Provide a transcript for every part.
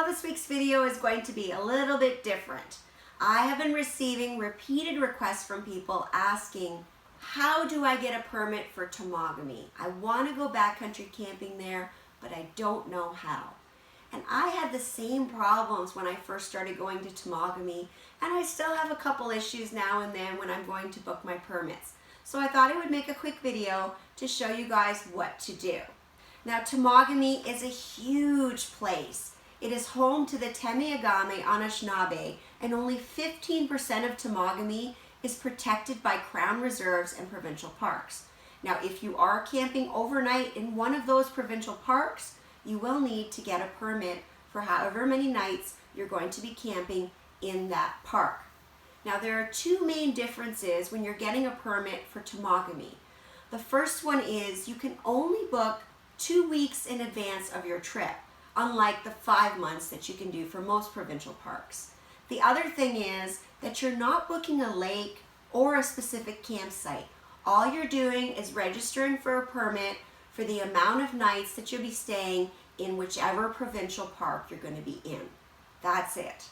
this week's video is going to be a little bit different. I have been receiving repeated requests from people asking, how do I get a permit for Temagami? I want to go backcountry camping there, but I don't know how. And I had the same problems when I first started going to Temagami, and I still have a couple issues now and then when I'm going to book my permits. So I thought I would make a quick video to show you guys what to do. Now, Temagami is a huge place. It is home to the Temagami Anishinaabe, and only 15% of Temagami is protected by Crown reserves and provincial parks. Now, if you are camping overnight in one of those provincial parks, you will need to get a permit for however many nights you're going to be camping in that park. Now, there are two main differences when you're getting a permit for Temagami. The first one is you can only book 2 weeks in advance of your trip, unlike the 5 months that you can do for most provincial parks. The other thing is that you're not booking a lake or a specific campsite. All you're doing is registering for a permit for the amount of nights that you'll be staying in whichever provincial park you're going to be in. That's it.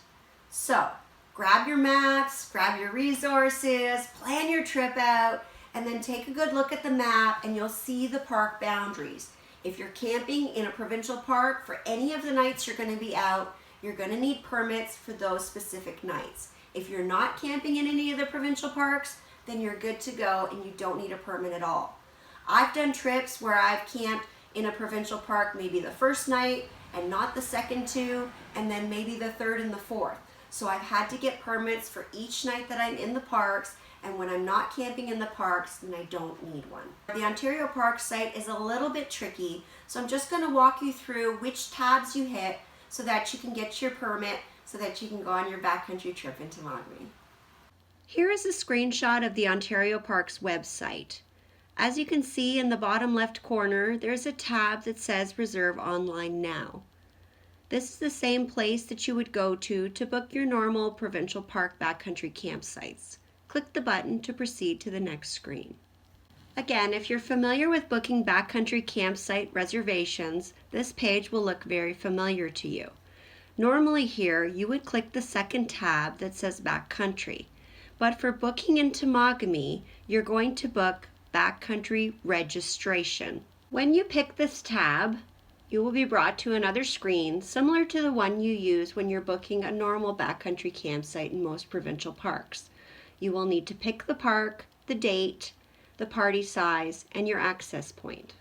So, grab your maps, grab your resources, plan your trip out, and then take a good look at the map and you'll see the park boundaries. If you're camping in a provincial park for any of the nights you're going to be out, you're going to need permits for those specific nights. If you're not camping in any of the provincial parks, then you're good to go and you don't need a permit at all. I've done trips where I've camped in a provincial park maybe the first night and not the second two, and then maybe the third and the fourth. So I've had to get permits for each night that I'm in the parks, and when I'm not camping in the parks, then I don't need one. The Ontario Park site is a little bit tricky, so I'm just going to walk you through which tabs you hit so that you can get your permit so that you can go on your backcountry trip in Temagami. Here is a screenshot of the Ontario Parks website. As you can see in the bottom left corner, there's a tab that says Reserve Online Now. This is the same place that you would go to book your normal provincial park backcountry campsites. Click the button to proceed to the next screen. Again, if you're familiar with booking backcountry campsite reservations, this page will look very familiar to you. Normally here, you would click the second tab that says Backcountry. But for booking in Temagami, you're going to book Backcountry Registration. When you pick this tab, you will be brought to another screen similar to the one you use when you're booking a normal backcountry campsite in most provincial parks. You will need to pick the park, the date, the party size, and your access point.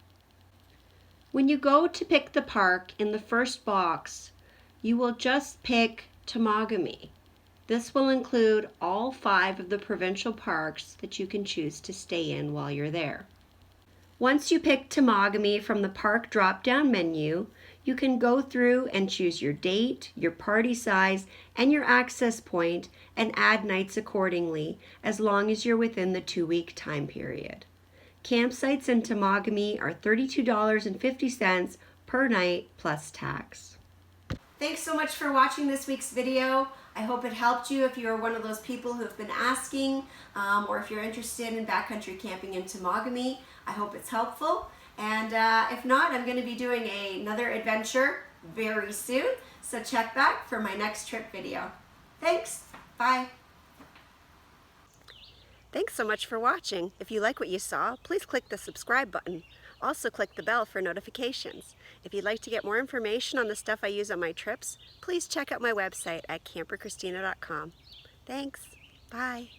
When you go to pick the park in the first box, you will just pick Temagami. This will include all 5 of the provincial parks that you can choose to stay in while you're there. Once you pick Temagami from the park drop-down menu, you can go through and choose your date, your party size, and your access point and add nights accordingly as long as you're within the 2-week time period. Campsites in Temagami are $32.50 per night plus tax. Thanks so much for watching this week's video. I hope it helped you if you're one of those people who have been asking, or if you're interested in backcountry camping in Temagami. I hope it's helpful. And if not, I'm going to be doing another adventure very soon. So check back for my next trip video. Thanks. Bye. Thanks so much for watching. If you like what you saw, please click the subscribe button. Also click the bell for notifications. If you'd like to get more information on the stuff I use on my trips, please check out my website at CamperChristina.com. Thanks. Bye.